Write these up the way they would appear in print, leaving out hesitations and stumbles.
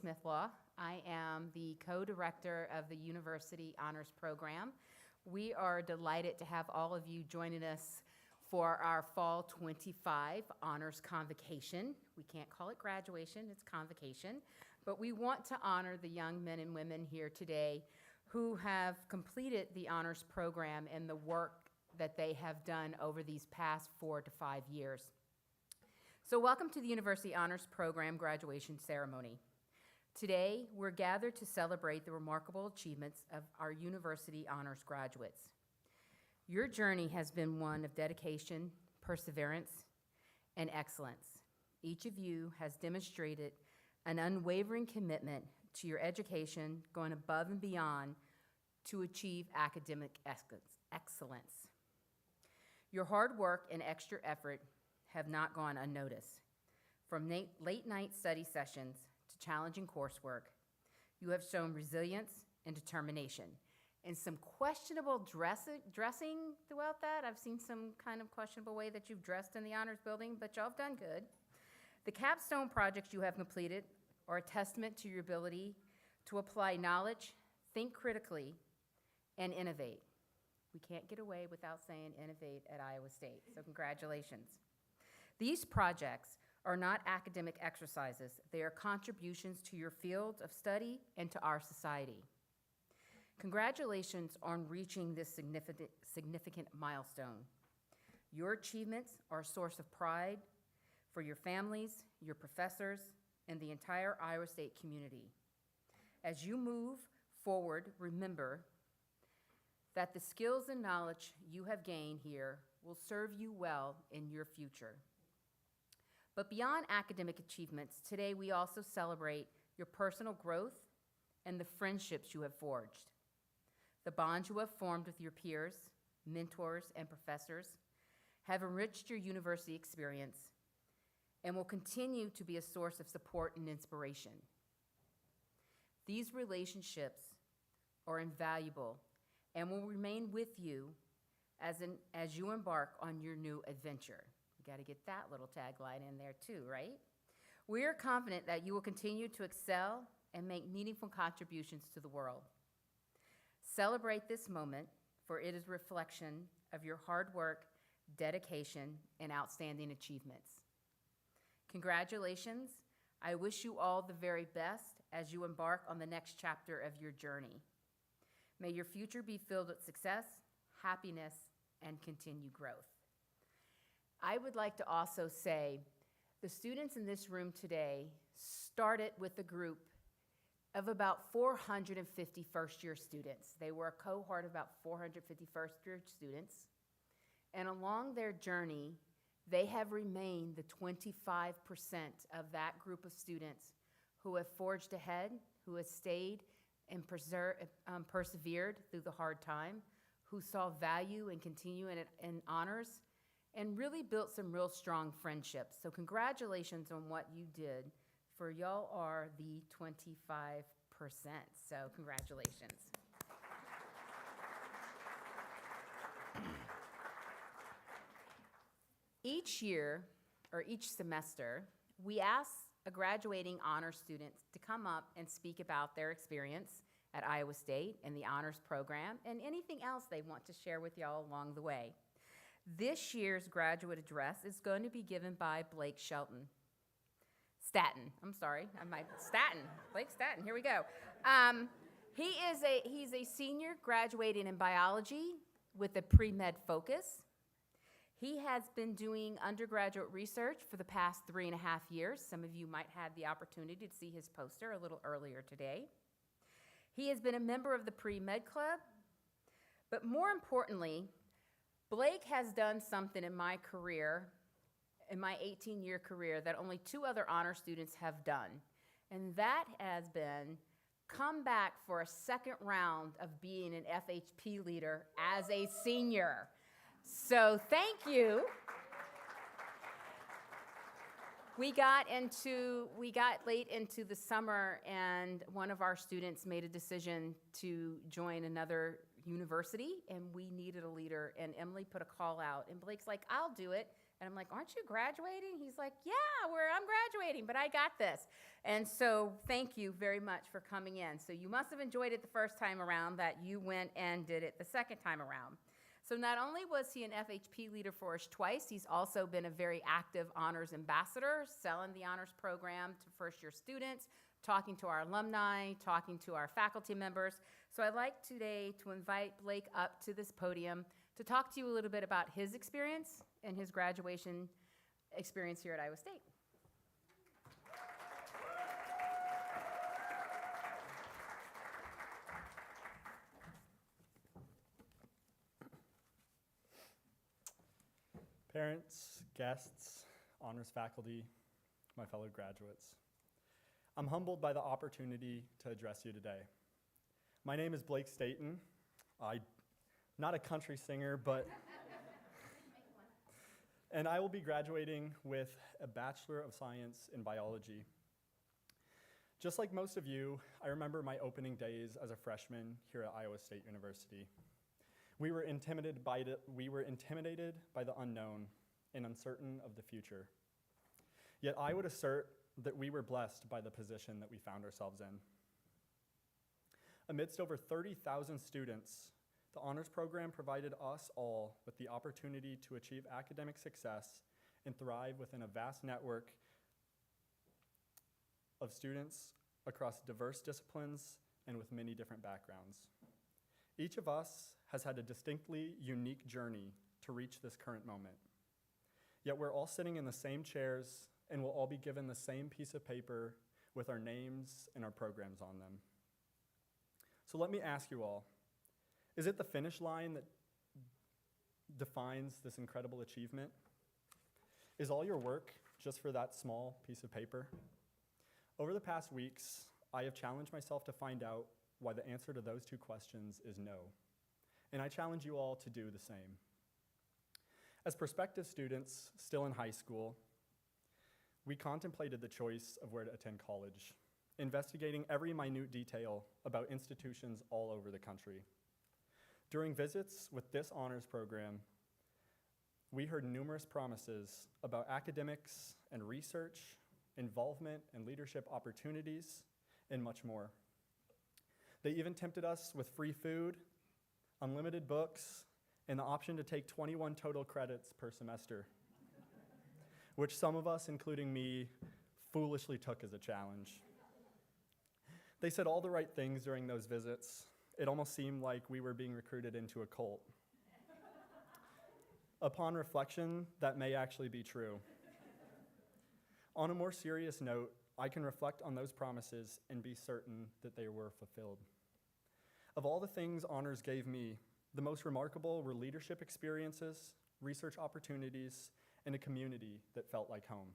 Smith-Law. I am the co-director of the University Honors Program. We are delighted to have all of you joining us for our Fall 25 Honors Convocation. We can't call it graduation, it's convocation, but we want to honor the young men and women here today who have completed the honors program and the work that they have done over these past 4 to 5 years. So welcome to the University Honors Program graduation ceremony. Today, we're gathered to celebrate the remarkable achievements of our University Honors graduates. Your journey has been one of dedication, perseverance, and excellence. Each of you has demonstrated an unwavering commitment to your education, going above and beyond to achieve academic excellence. Your hard work and extra effort have not gone unnoticed. From late night study sessions to challenging coursework, you have shown resilience and determination. And some questionable dressing throughout that. I've seen some kind of questionable way that you've dressed in the honors building, but y'all have done good. The capstone projects you have completed are a testament to your ability to apply knowledge, think critically, and innovate. We can't get away without saying innovate at Iowa State, so congratulations. These projects are not academic exercises. They are contributions to your field of study and to our society. Congratulations on reaching this significant milestone. Your achievements are a source of pride for your families, your professors, and the entire Iowa State community. As you move forward, remember that the skills and knowledge you have gained here will serve you well in your future. But beyond academic achievements, today we also celebrate your personal growth and the friendships you have forged. The bonds you have formed with your peers, mentors, and professors have enriched your university experience and will continue to be a source of support and inspiration. These relationships are invaluable and will remain with you as you embark on your new adventure. You got to get that little tagline in there too, right? We are confident that you will continue to excel and make meaningful contributions to the world. Celebrate this moment, for it is a reflection of your hard work, dedication, and outstanding achievements. Congratulations. I wish you all the very best as you embark on the next chapter of your journey. May your future be filled with success, happiness, and continued growth. I would like to also say the students in this room today started with a group of about 450 first-year students. They were a cohort of about 450 first-year students. And along their journey, they have remained the 25% of that group of students who have forged ahead, who have stayed and persevered through the hard time, who saw value and continue in honors, and really built some real strong friendships. So congratulations on what you did, for y'all are the 25%. So congratulations. Each year, or each semester, we ask a graduating honors student to come up and speak about their experience at Iowa State and the honors program and anything else they want to share with y'all along the way. This year's graduate address is going to be given by Blake Staten. Blake Staten, here we go. He's a senior graduating in biology with a pre-med focus. He has been doing undergraduate research for the past 3.5 years. Some of you might have the opportunity to see his poster a little earlier today. He has been a member of the pre-med club, but more importantly, Blake has done something in my career, in my 18-year career, that only 2 other honor students have done, and that has been come back for a second round of being an FHP leader as a senior. So thank you. We got late into the summer, and one of our students made a decision to join another university, and we needed a leader, and Emily put a call out, and Blake's like, I'll do it. And I'm like, aren't you graduating? He's like, yeah, I'm graduating, but I got this. And so thank you very much for coming in. So you must have enjoyed it the first time around that you went and did it the second time around. So not only was he an FHP leader for us twice, he's also been a very active honors ambassador, selling the honors program to first-year students, talking to our alumni, talking to our faculty members. So I'd like today to invite Blake up to this podium to talk to you a little bit about his experience and his graduation experience here at Iowa State. Parents, guests, honors faculty, my fellow graduates. I'm humbled by the opportunity to address you today. My name is Blake Staten. I'm not a country singer, but and I will be graduating with a Bachelor of Science in Biology. Just like most of you, I remember my opening days as a freshman here at Iowa State University. We were intimidated by the unknown and uncertain of the future. Yet I would assert that we were blessed by the position that we found ourselves in. Amidst over 30,000 students, the honors program provided us all with the opportunity to achieve academic success and thrive within a vast network of students across diverse disciplines and with many different backgrounds. Each of us has had a distinctly unique journey to reach this current moment. Yet we're all sitting in the same chairs and will all be given the same piece of paper with our names and our programs on them. So let me ask you all, is it the finish line that defines this incredible achievement? Is all your work just for that small piece of paper? Over the past weeks, I have challenged myself to find out why the answer to those two questions is no. And I challenge you all to do the same. As prospective students still in high school, we contemplated the choice of where to attend college, investigating every minute detail about institutions all over the country. During visits with this honors program, we heard numerous promises about academics and research, involvement and leadership opportunities, and much more. They even tempted us with free food, unlimited books, and the option to take 21 total credits per semester, which some of us, including me, foolishly took as a challenge. They said all the right things during those visits. It almost seemed like we were being recruited into a cult. Upon reflection, that may actually be true. On a more serious note, I can reflect on those promises and be certain that they were fulfilled. Of all the things honors gave me, the most remarkable were leadership experiences, research opportunities, and a community that felt like home.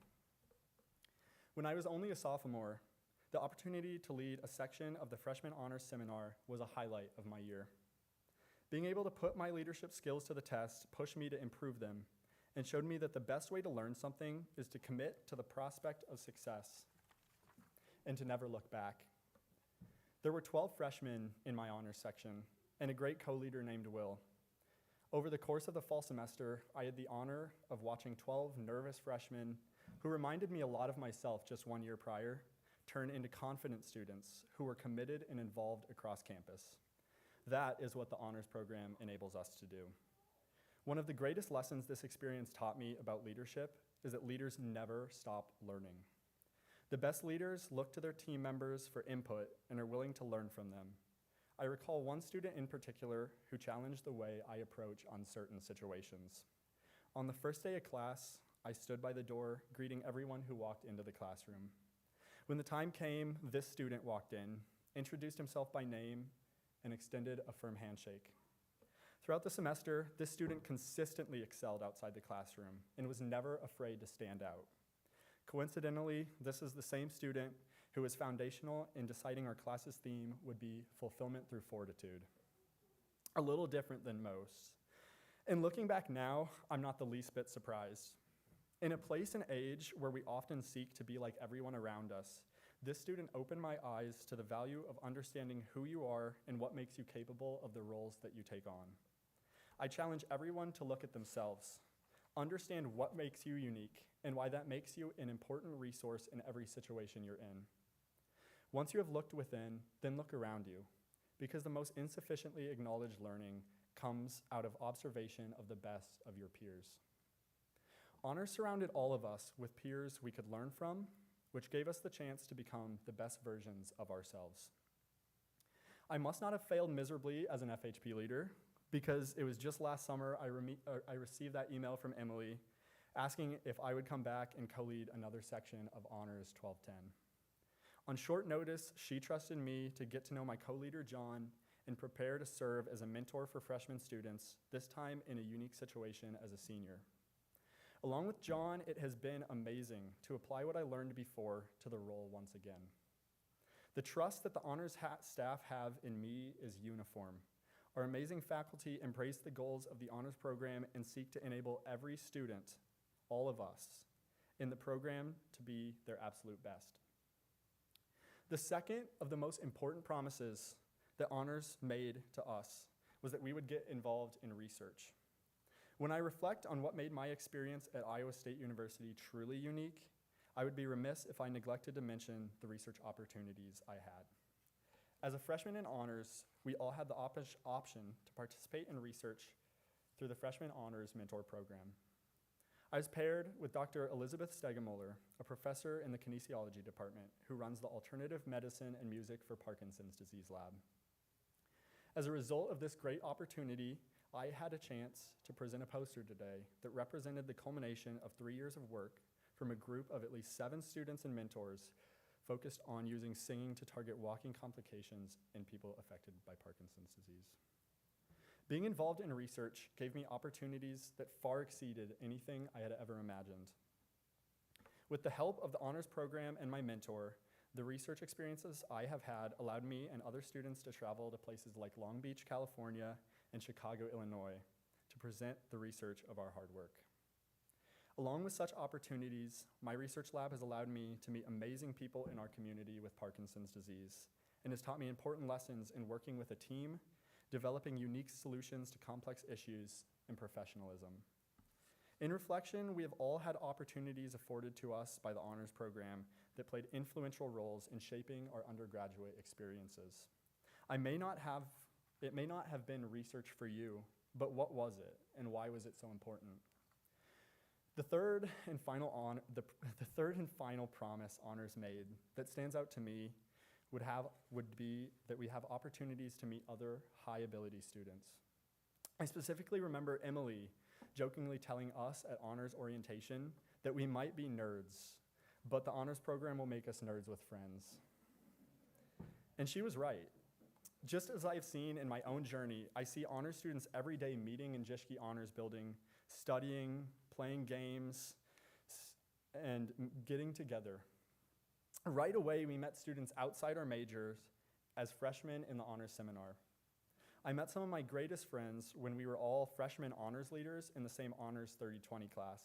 When I was only a sophomore, the opportunity to lead a section of the Freshman Honors Seminar was a highlight of my year. Being able to put my leadership skills to the test pushed me to improve them and showed me that the best way to learn something is to commit to the prospect of success and to never look back. There were 12 freshmen in my honors section and a great co-leader named Will. Over the course of the fall semester, I had the honor of watching 12 nervous freshmen who reminded me a lot of myself just 1 year prior turn into confident students who were committed and involved across campus. That is what the honors program enables us to do. One of the greatest lessons this experience taught me about leadership is that leaders never stop learning. The best leaders look to their team members for input and are willing to learn from them. I recall one student in particular who challenged the way I approach uncertain situations. On the first day of class, I stood by the door, greeting everyone who walked into the classroom. When the time came, this student walked in, introduced himself by name, and extended a firm handshake. Throughout the semester, this student consistently excelled outside the classroom and was never afraid to stand out. Coincidentally, this is the same student who was foundational in deciding our class's theme would be fulfillment through fortitude. A little different than most. And looking back now, I'm not the least bit surprised. In a place and age where we often seek to be like everyone around us, this student opened my eyes to the value of understanding who you are and what makes you capable of the roles that you take on. I challenge everyone to look at themselves, Understand what makes you unique and why that makes you an important resource in every situation you're in. Once you have looked within, then look around you, because the most insufficiently acknowledged learning comes out of observation of the best of your peers. Honors surrounded all of us with peers we could learn from, which gave us the chance to become the best versions of ourselves. I must not have failed miserably as an FHP leader, because it was just last summer I received that email from Emily asking if I would come back and co-lead another section of Honors 1210. On short notice, she trusted me to get to know my co-leader, John, and prepare to serve as a mentor for freshman students, this time in a unique situation as a senior. Along with John, it has been amazing to apply what I learned before to the role once again. The trust that the honors staff have in me is uniform. Our amazing faculty embrace the goals of the honors program and seek to enable every student, all of us, in the program to be their absolute best. The second of the most important promises that honors made to us was that we would get involved in research. When I reflect on what made my experience at Iowa State University truly unique, I would be remiss if I neglected to mention the research opportunities I had. As a freshman in honors, we all had the option to participate in research through the Freshman Honors Mentor Program. I was paired with Dr. Elizabeth Stegemuller, a professor in the kinesiology department who runs the Alternative Medicine and Music for Parkinson's Disease Lab. As a result of this great opportunity, I had a chance to present a poster today that represented the culmination of 3 years of work from a group of at least 7 students and mentors focused on using singing to target walking complications in people affected by Parkinson's disease. Being involved in research gave me opportunities that far exceeded anything I had ever imagined. With the help of the honors program and my mentor, the research experiences I have had allowed me and other students to travel to places like Long Beach, California, and Chicago, Illinois, to present the research of our hard work. Along with such opportunities, my research lab has allowed me to meet amazing people in our community with Parkinson's disease, and has taught me important lessons in working with a team, developing unique solutions to complex issues, and professionalism. In reflection, we have all had opportunities afforded to us by the honors program that played influential roles in shaping our undergraduate experiences. It may not have been research for you, but what was it, and why was it so important? The third and final promise honors made that stands out to me would be that we have opportunities to meet other high-ability students. I specifically remember Emily jokingly telling us at honors orientation that we might be nerds, but the honors program will make us nerds with friends. And she was right. Just as I've seen in my own journey, I see honors students every day meeting in Jishki Honors Building, studying, playing games, and getting together. Right away, we met students outside our majors as freshmen in the honors seminar. I met some of my greatest friends when we were all freshman honors leaders in the same honors 30-20 class.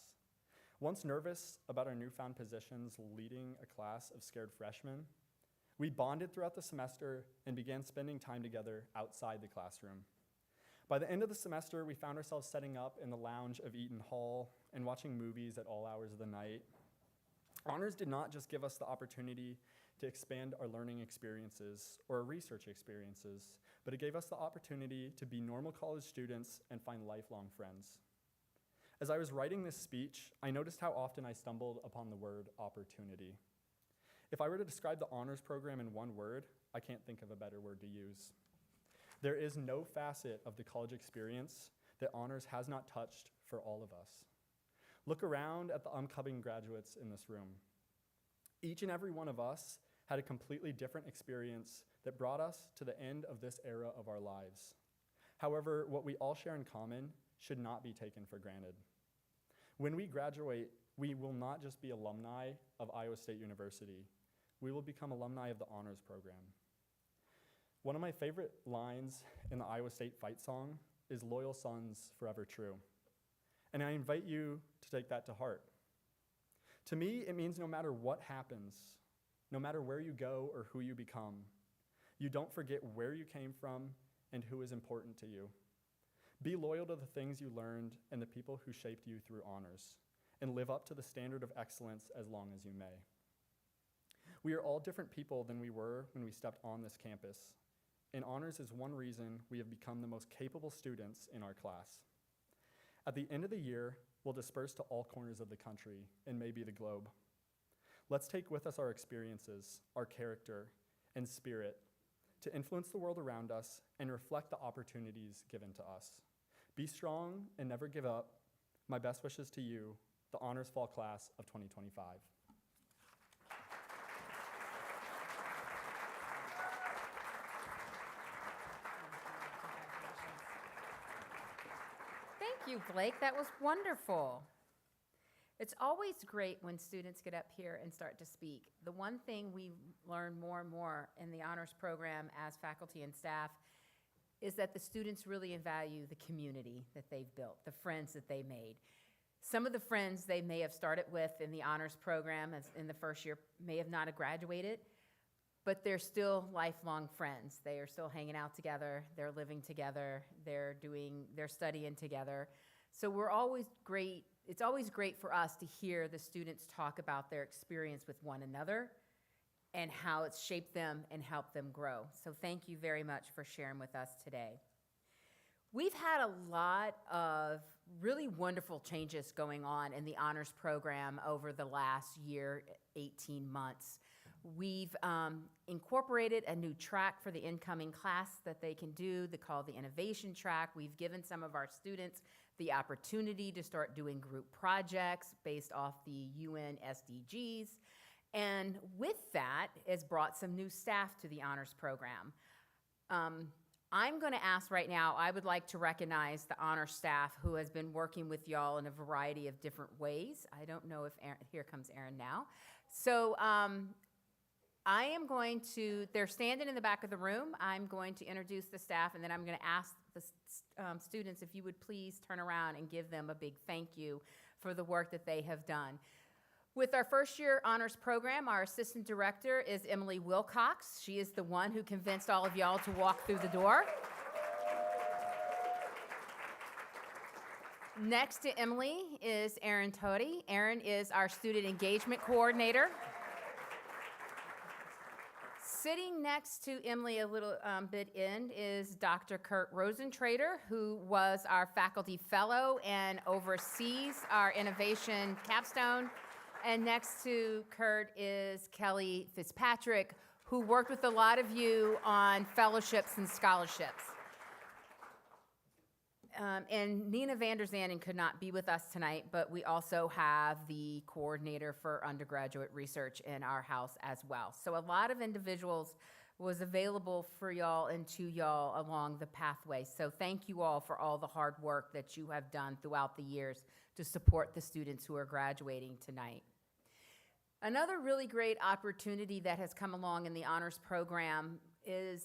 Once nervous about our newfound positions leading a class of scared freshmen, we bonded throughout the semester and began spending time together outside the classroom. By the end of the semester, we found ourselves setting up in the lounge of Eaton Hall and watching movies at all hours of the night. Honors did not just give us the opportunity to expand our learning experiences or our research experiences, but it gave us the opportunity to be normal college students and find lifelong friends. As I was writing this speech, I noticed how often I stumbled upon the word opportunity. If I were to describe the honors program in one word, I can't think of a better word to use. There is no facet of the college experience that honors has not touched for all of us. Look around at the upcoming graduates in this room. Each and every one of us had a completely different experience that brought us to the end of this era of our lives. However, what we all share in common should not be taken for granted. When we graduate, we will not just be alumni of Iowa State University. We will become alumni of the honors program. One of my favorite lines in the Iowa State fight song is "Loyal Sons, Forever True." And I invite you to take that to heart. To me, it means no matter what happens, no matter where you go or who you become, you don't forget where you came from and who is important to you. Be loyal to the things you learned and the people who shaped you through honors, and live up to the standard of excellence as long as you may. We are all different people than we were when we stepped on this campus, and honors is one reason we have become the most capable students in our class. At the end of the year, we'll disperse to all corners of the country and maybe the globe. Let's take with us our experiences, our character, and spirit to influence the world around us and reflect the opportunities given to us. Be strong and never give up. My best wishes to you, the Honors Fall Class of 2025. Thank you, Blake. That was wonderful. It's always great when students get up here and start to speak. The one thing we learn more and more in the honors program as faculty and staff is that the students really value the community that they've built, the friends that they made. Some of the friends they may have started with in the honors program as in the first year may have not have graduated, but they're still lifelong friends. They are still hanging out together, they're living together, they're studying together. So it's always great for us to hear the students talk about their experience with one another and how it's shaped them and helped them grow. So thank you very much for sharing with us today. We've had a lot of really wonderful changes going on in the honors program over the last year, 18 months. We've incorporated a new track for the incoming class that they can do, called the Innovation Track. We've given some of our students the opportunity to start doing group projects based off the UN SDGs. And with that, has brought some new staff to the honors program. I'm going to ask right now, I would like to recognize the honor staff who has been working with y'all in a variety of different ways. I don't know if here comes Erin now. So I am going to, they're standing in the back of the room. I'm going to introduce the staff, and then I'm going to ask the students if you would please turn around and give them a big thank you for the work that they have done. With our first year honors program, our assistant director is Emily Wilcox. She is the one who convinced all of y'all to walk through the door. Next to Emily is Erin Tody. Erin is our student engagement coordinator. Sitting next to Emily a little bit in is Dr. Kurt Rosentrader, who was our faculty fellow and oversees our innovation capstone. And next to Kurt is Kelly Fitzpatrick, who worked with a lot of you on fellowships and scholarships. And Nina van der Zanden could not be with us tonight, but we also have the coordinator for undergraduate research in our house as well. So a lot of individuals was available for y'all and to y'all along the pathway. So thank you all for all the hard work that you have done throughout the years to support the students who are graduating tonight. Another really great opportunity that has come along in the honors program is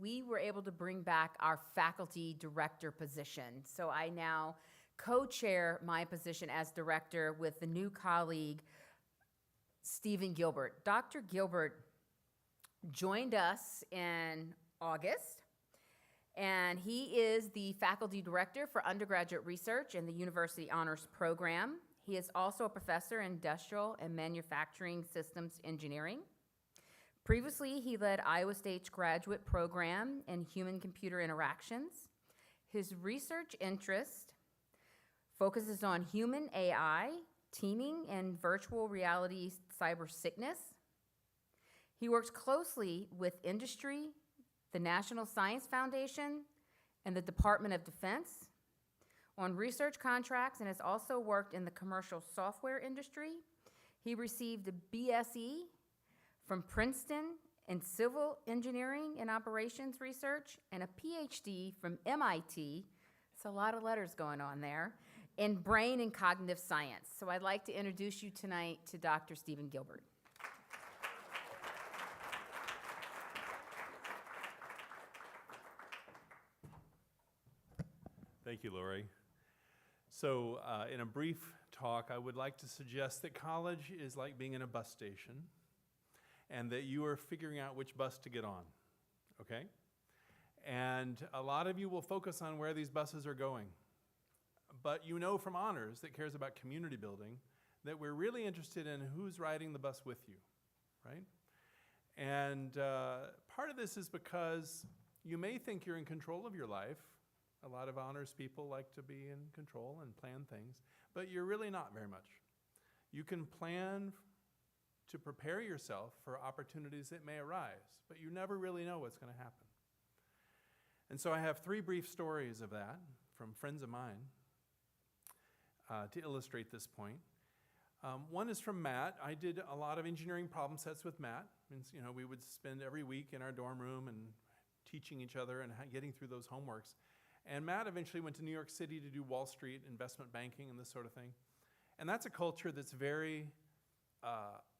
we were able to bring back our faculty director position. So I now co-chair my position as director with the new colleague, Stephen Gilbert. Dr. Gilbert joined us in August, and he is the faculty director for undergraduate research in the University Honors Program. He is also a professor in industrial and manufacturing systems engineering. Previously, he led Iowa State's graduate program in human-computer interactions. His research interest focuses on human AI, teaming, and virtual reality cyber sickness. He works closely with industry, the National Science Foundation, and the Department of Defense on research contracts, and has also worked in the commercial software industry. He received a BSE from Princeton in civil engineering and operations research, and a PhD from MIT, it's a lot of letters going on there, in brain and cognitive science. So I'd like to introduce you tonight to Dr. Stephen Gilbert. Thank you, Lori. So in a brief talk, I would like to suggest that college is like being in a bus station and that you are figuring out which bus to get on, okay? And a lot of you will focus on where these buses are going. But you know from honors that cares about community building that we're really interested in who's riding the bus with you, right? And part of this is because you may think you're in control of your life. A lot of honors people like to be in control and plan things, but you're really not very much. You can plan to prepare yourself for opportunities that may arise, but you never really know what's going to happen. And so I have 3 brief stories of that from friends of mine to illustrate this point. One is from Matt. I did a lot of engineering problem sets with Matt. You know, we would spend every week in our dorm room and teaching each other and getting through those homeworks. And Matt eventually went to New York City to do Wall Street investment banking and this sort of thing. And that's a culture that's very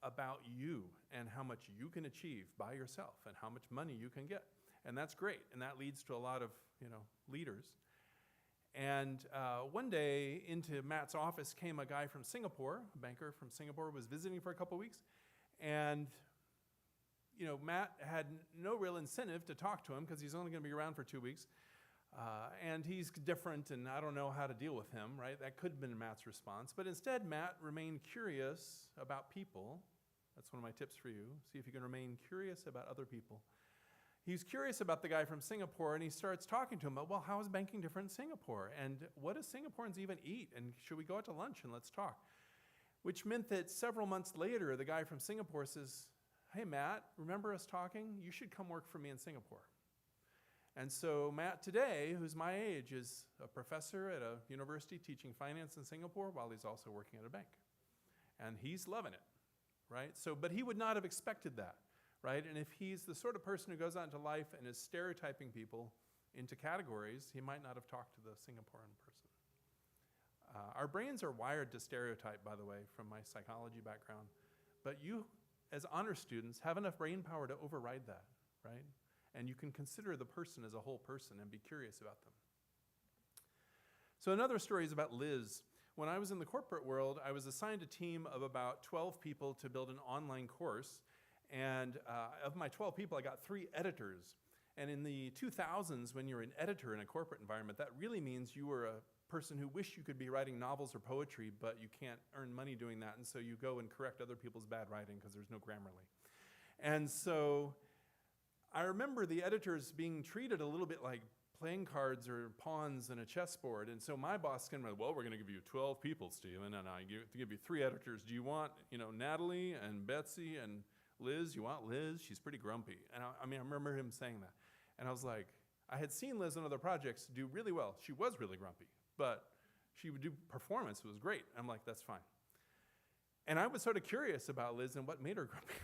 about you and how much you can achieve by yourself and how much money you can get. And that's great. And that leads to a lot of, leaders. And one day into Matt's office came a guy from Singapore, a banker from Singapore, was visiting for a couple weeks. And, Matt had no real incentive to talk to him because he's only going to be around for 2 weeks. And he's different, and I don't know how to deal with him, right? That could have been Matt's response. But instead, Matt remained curious about people. That's one of my tips for you. See if you can remain curious about other people. He's curious about the guy from Singapore, and he starts talking to him about, well, how is banking different in Singapore? And what do Singaporeans even eat? And should we go out to lunch and let's talk? Which meant that several months later, the guy from Singapore says, hey, Matt, remember us talking? You should come work for me in Singapore. And so Matt today, who's my age, is a professor at a university teaching finance in Singapore while he's also working at a bank. And he's loving it, right? But he would not have expected that, right? And if he's the sort of person who goes out into life and is stereotyping people into categories, he might not have talked to the Singaporean person. Our brains are wired to stereotype, by the way, from my psychology background. But you, as honor students, have enough brain power to override that, right? And you can consider the person as a whole person and be curious about them. So another story is about Liz. When I was in the corporate world, I was assigned a team of about 12 people to build an online course. And of my 12 people, I got 3 editors. And in the 2000s, when you're an editor in a corporate environment, that really means you were a person who wished you could be writing novels or poetry, but you can't earn money doing that. And so you go and correct other people's bad writing because there's no Grammarly. And so I remember the editors being treated a little bit like playing cards or pawns in a chessboard. And so my boss came and, well, we're going to give you 12 people, Stephen, and I give you 3 editors. Do you want, Natalie and Betsy and Liz? You want Liz? She's pretty grumpy. And I remember him saying that. And I was like, I had seen Liz on other projects do really well. She was really grumpy, but she would do performance. It was great. I'm like, that's fine. And I was sort of curious about Liz and what made her grumpy.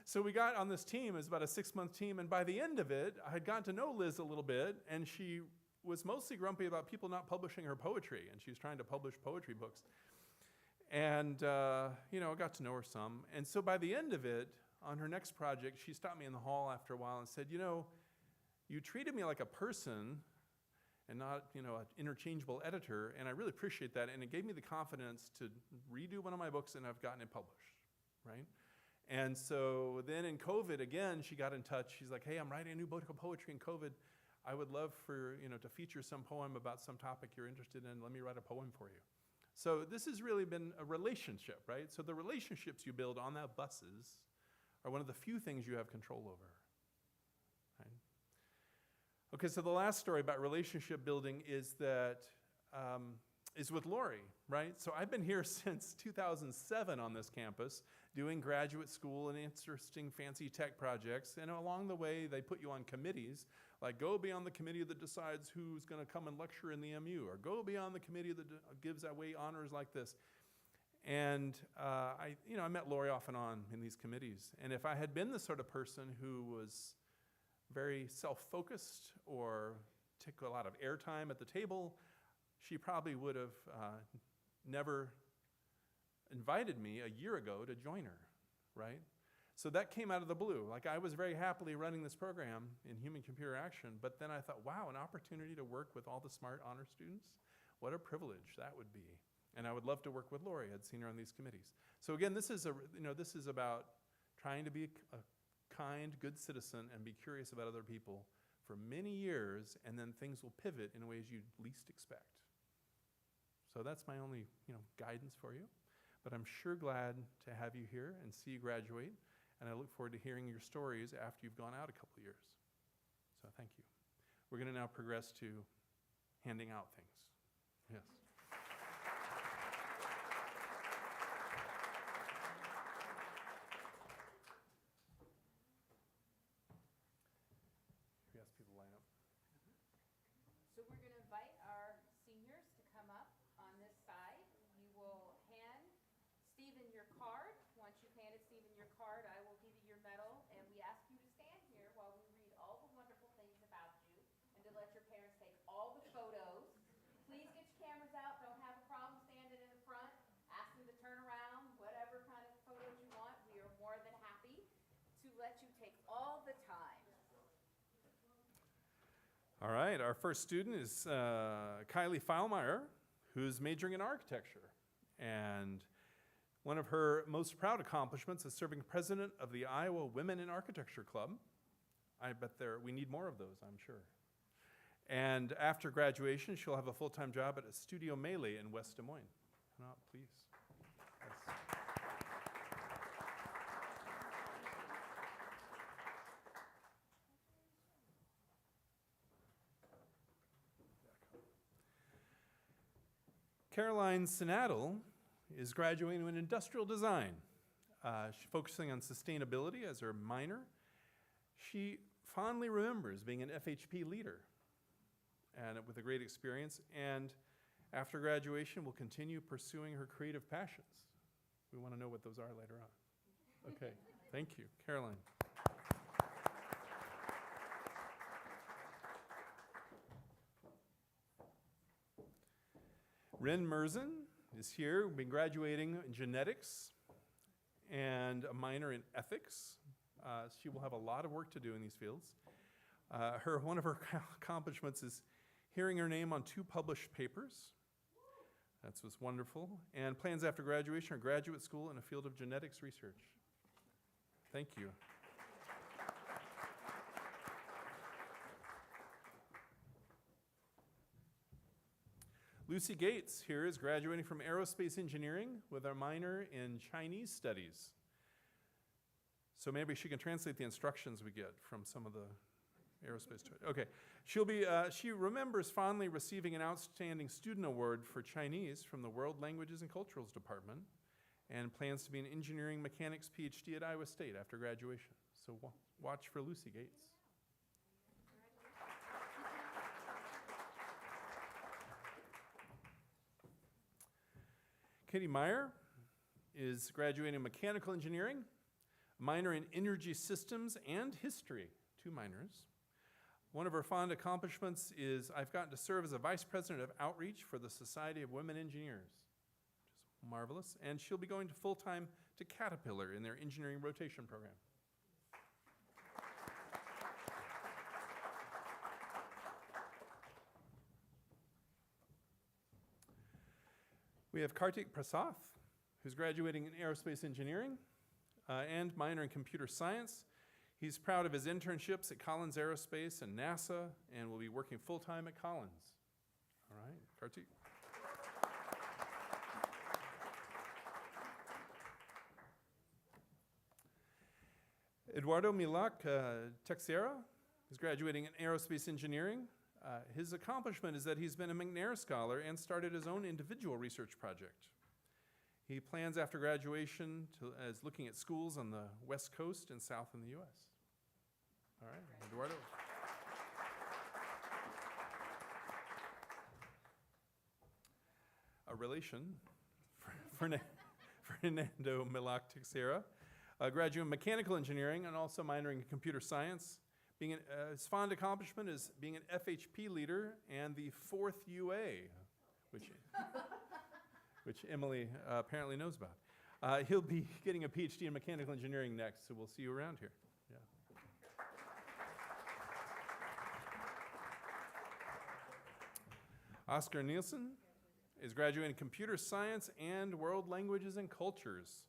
So we got on this team. It was about a 6-month team, and by the end of it, I had gotten to know Liz a little bit, and she was mostly grumpy about people not publishing her poetry, and she was trying to publish poetry books. And, I got to know her some. And so by the end of it, on her next project, she stopped me in the hall after a while and said, you treated me like a person and not, an interchangeable editor, and I really appreciate that, and it gave me the confidence to redo one of my books, and I've gotten it published, right? And so then in COVID, again, she got in touch. She's like, hey, I'm writing a new book of poetry in COVID. I would love for, to feature some poem about some topic you're interested in. Let me write a poem for you. So this has really been a relationship, right? So the relationships you build on that buses are one of the few things you have control over, right? Okay, so the last story about relationship building is with Lori, right? So I've been here since 2007 on this campus doing graduate school and interesting fancy tech projects. And along the way, they put you on committees, like go be on the committee that decides who's going to come and lecture in the MU, or go be on the committee that gives away honors like this. And I met Lori off and on in these committees. And if I had been the sort of person who was very self-focused or took a lot of airtime at the table, she probably would have never invited me a year ago to join her, right? So that came out of the blue. Like, I was very happily running this program in human-computer action, but then I thought, wow, an opportunity to work with all the smart honor students? What a privilege that would be. And I would love to work with Lori. I'd seen her on these committees. So again, this is about trying to be a kind, good citizen and be curious about other people for many years, and then things will pivot in ways you least expect. So that's my only, guidance for you. But I'm sure glad to have you here and see you graduate, and I look forward to hearing your stories after you've gone out a couple years. So thank you. We're going to now progress to handing out things. Yes. We ask people to line up. So we're going to invite our seniors to come up on this side. You will hand Stephen your card. Once you've handed Stephen your card, I will give you your medal, and we ask you to stand here while we read all the wonderful things about you and to let your parents take all the photos. Please get your cameras out. Don't have a problem standing in the front. Ask them to turn around, whatever kind of photos you want. We are more than happy to let you take all the time. All right, our first student is Kylie Feilmeyer, who's majoring in architecture. And one of her most proud accomplishments is serving president of the Iowa Women in Architecture Club. I bet we need more of those, I'm sure. And after graduation, she'll have a full-time job at a Studio Melee in West Des Moines. Come out, please. Yes. Caroline Sinadel is graduating in industrial design. She's focusing on sustainability as her minor. She fondly remembers being an FHP leader and with a great experience, and after graduation will continue pursuing her creative passions. We want to know what those are later on. Okay, thank you. Caroline. Ren Merzen is here, been graduating in genetics and a minor in ethics. She will have a lot of work to do in these fields. One of her accomplishments is hearing her name on 2 published papers. That's what's wonderful. And plans after graduation are graduate school in a field of genetics research. Thank you. Lucy Gates here is graduating from aerospace engineering with a minor in Chinese studies. So maybe she can translate the instructions we get from some of the aerospace. Okay, she remembers fondly receiving an outstanding student award for Chinese from the World Languages and Culturals Department, and plans to be an engineering mechanics PhD at Iowa State after graduation. So watch for Lucy Gates. Katie Meyer is graduating in mechanical engineering, a minor in energy systems and history, 2 minors. One of her fond accomplishments is I've gotten to serve as a vice president of outreach for the Society of Women Engineers, which is marvelous. And she'll be going to full-time to Caterpillar in their engineering rotation program. We have Kartik Prasath, who's graduating in aerospace engineering and minor in computer science. He's proud of his internships at Collins Aerospace and NASA, and will be working full-time at Collins. All right, Kartik. Eduardo Milak Texeira is graduating in aerospace engineering. His accomplishment is that he's been a McNair Scholar and started his own individual research project. He plans after graduation as looking at schools on the West Coast and south in the U.S. All right, Eduardo. A relation, Fernando Milak Teixeira, a graduate in mechanical engineering and also minoring in computer science. His fond accomplishment is being an FHP leader and the 4th UA, which Emily apparently knows about. He'll be getting a PhD in mechanical engineering next, so we'll see you around here. Yeah. Oscar Nielsen is graduating in computer science and world languages and cultures.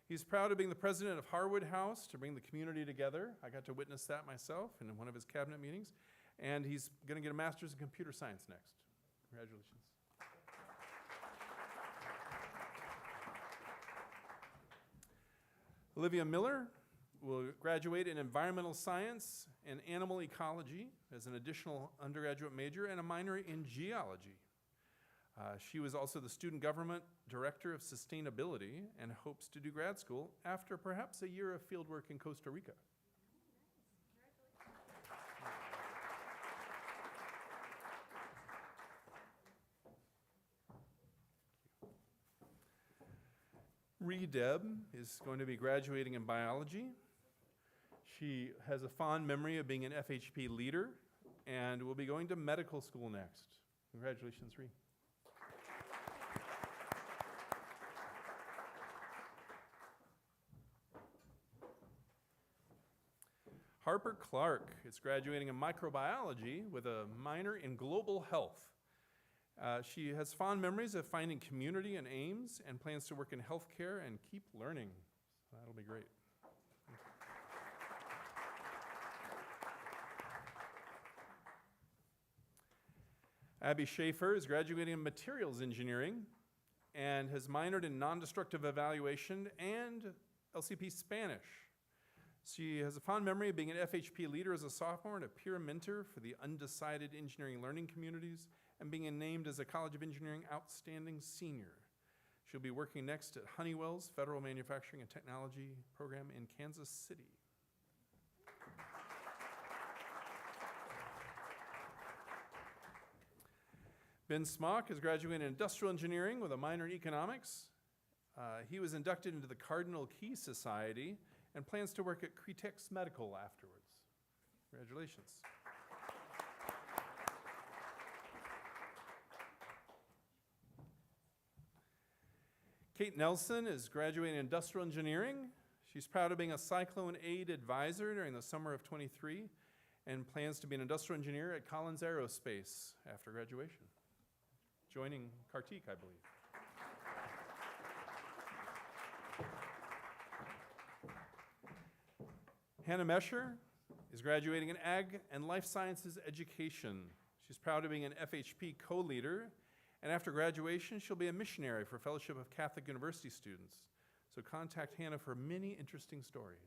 He's proud of being the president of Harwood House to bring the community together. I got to witness that myself in one of his cabinet meetings. and he's going to get a master's in computer science next. Congratulations. Olivia Miller will graduate in environmental science and animal ecology as an additional undergraduate major and a minor in geology. She was also the student government director of sustainability and hopes to do grad school after perhaps a year of fieldwork in Costa Rica. Deb is going to be graduating in biology. She has a fond memory of being an FHP leader and will be going to medical school next. Congratulations, Ree. Harper Clark is graduating in microbiology with a minor in global health. She has fond memories of finding community in Ames and plans to work in healthcare and keep learning. So that'll be great. Abby Schaefer is graduating in materials engineering and has minored in non-destructive evaluation and LCP Spanish. She has a fond memory of being an FHP leader as a sophomore and a peer mentor for the undecided engineering learning communities and being named as a College of Engineering Outstanding Senior. She'll be working next at Honeywell's Federal Manufacturing and Technology Program in Kansas City. Ben Smock is graduating in industrial engineering with a minor in economics. He was inducted into the Cardinal Key Society and plans to work at Cretex Medical afterwards. Congratulations. Kate Nelson is graduating in industrial engineering. She's proud of being a Cyclone Aid advisor during the summer of '23 and plans to be an industrial engineer at Collins Aerospace after graduation, joining Kartik, I believe. Hannah Mesher is graduating in Ag and Life Sciences Education. She's proud of being an FHP co-leader, and after graduation, she'll be a missionary for Fellowship of Catholic University students. So contact Hannah for many interesting stories.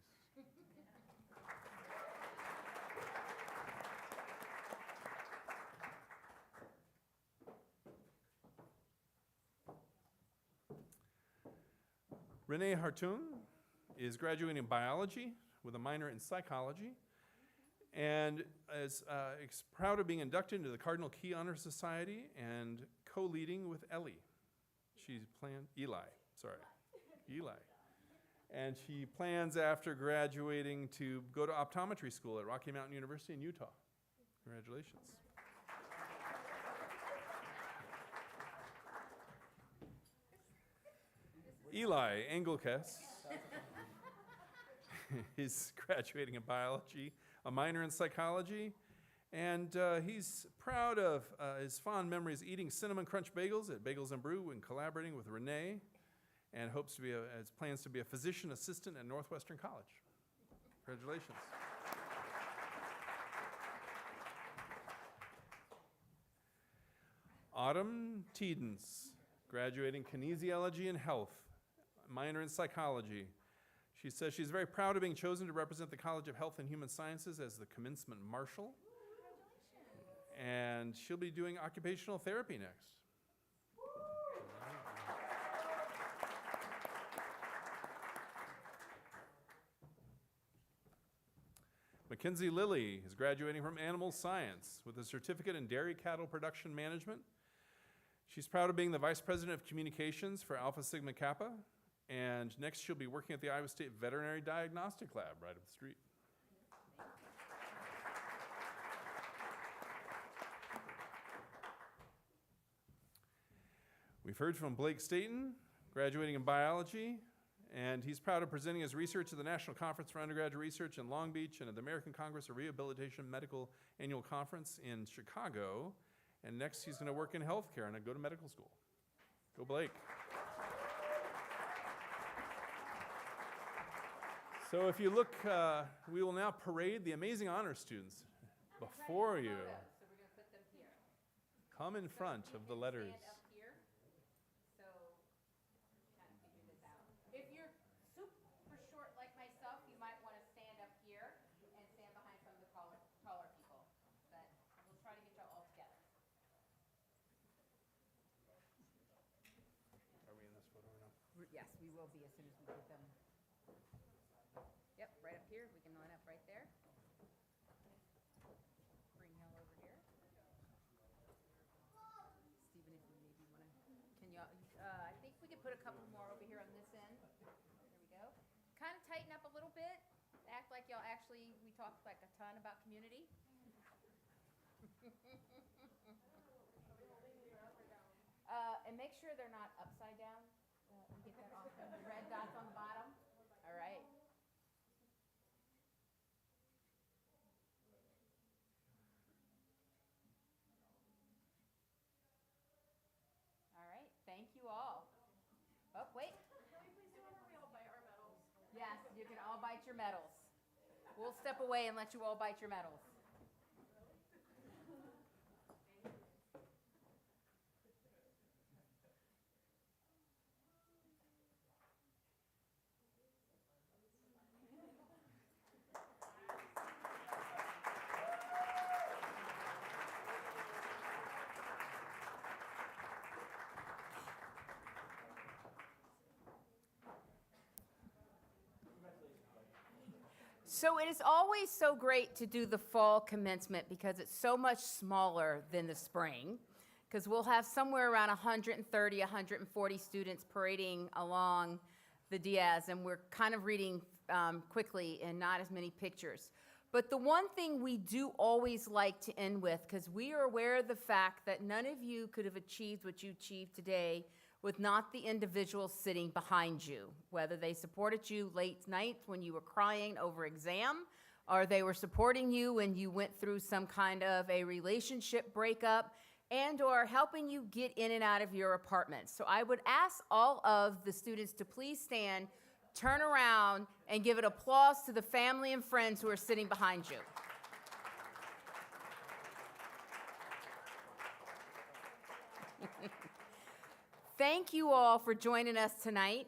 Renee Hartung is graduating in biology with a minor in psychology and is proud of being inducted into the Cardinal Key Honor Society and co-leading with Eli. And she plans after graduating to go to optometry school at Rocky Mountain University in Utah. Congratulations. Eli Engelkes is graduating in biology, a minor in psychology, and he's proud of his fond memories eating Cinnamon Crunch bagels at Bagels and Brew and collaborating with Renee, and hopes to be has plans to be a physician assistant at Northwestern College. Congratulations. Autumn Tiedens, graduating kinesiology and health, minor in psychology. She says she's very proud of being chosen to represent the College of Health and Human Sciences as the commencement marshal. And she'll be doing occupational therapy next. Mackenzie Lilly is graduating from animal science with a certificate in dairy cattle production management. She's proud of being the vice president of communications for Alpha Sigma Kappa. And next she'll be working at the Iowa State Veterinary Diagnostic Lab right up the street. We've heard from Blake Staten, graduating in biology, and he's proud of presenting his research at the National Conference for Undergraduate Research in Long Beach and at the American Congress of Rehabilitation Medical Annual Conference in Chicago. And next he's going to work in healthcare and go to medical school. Go Blake. So if you look, we will now parade the amazing honor students before you. Photos, so we're gonna put them here. Come in front of the letters. Stand up here, so kind of figure this out. If you're super short like myself, you might want to stand up here and stand behind some of the taller people. But we'll try to get y'all all together. Are we in this photo now? Yes, we will be as soon as we get them. Yep, right up here. We can line up right there. Bring y'all over here. Stephen, if you maybe want to, can y'all, I think we could put a couple more over here on this end. There we go. Kind of tighten up a little bit. Act like y'all actually, we talked like a ton about community. And make sure they're not upside down. We get that off the red dots on the bottom. All right. All right. Thank you all. Oh, wait. Can we please do one where we all bite our medals? Yes, you can all bite your medals. We'll step away and let you all bite your medals. So it is always so great to do the fall commencement because it's so much smaller than the spring, because we'll have somewhere around 130, 140 students parading along the Diaz, and we're kind of reading quickly and not as many pictures. But the one thing we do always like to end with, because we are aware of the fact that none of you could have achieved what you achieved today with not the individuals sitting behind you, whether they supported you late nights when you were crying over exam, or they were supporting you when you went through some kind of a relationship breakup, and or helping you get in and out of your apartment. So I would ask all of the students to please stand, turn around, and give an applause to the family and friends who are sitting behind you. Thank you all for joining us tonight.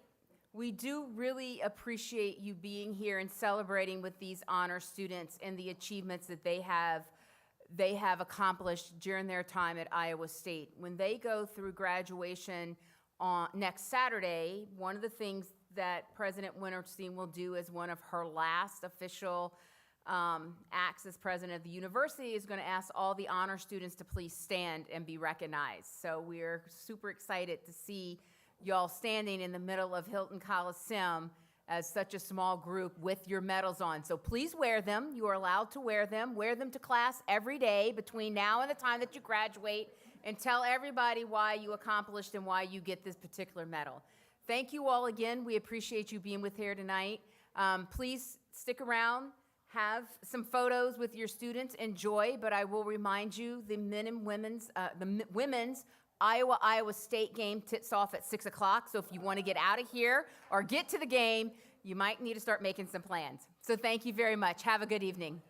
We do really appreciate you being here and celebrating with these honor students and the achievements that they have accomplished during their time at Iowa State. When they go through graduation on next Saturday, one of the things that President Winterstein will do as one of her last official acts as president of the university is going to ask all the honor students to please stand and be recognized. So we're super excited to see y'all standing in the middle of Hilton Coliseum as such a small group with your medals on. So please wear them. You are allowed to wear them. Wear them to class every day between now and the time that you graduate, and tell everybody why you accomplished and why you get this particular medal. Thank you all again. We appreciate you being with here tonight. Please stick around. Have some photos with your students, enjoy, but I will remind you the women's Iowa State game tips off at 6 o'clock, so if you want to get out of here or get to the game, you might need to start making some plans. So thank you very much. Have a good evening.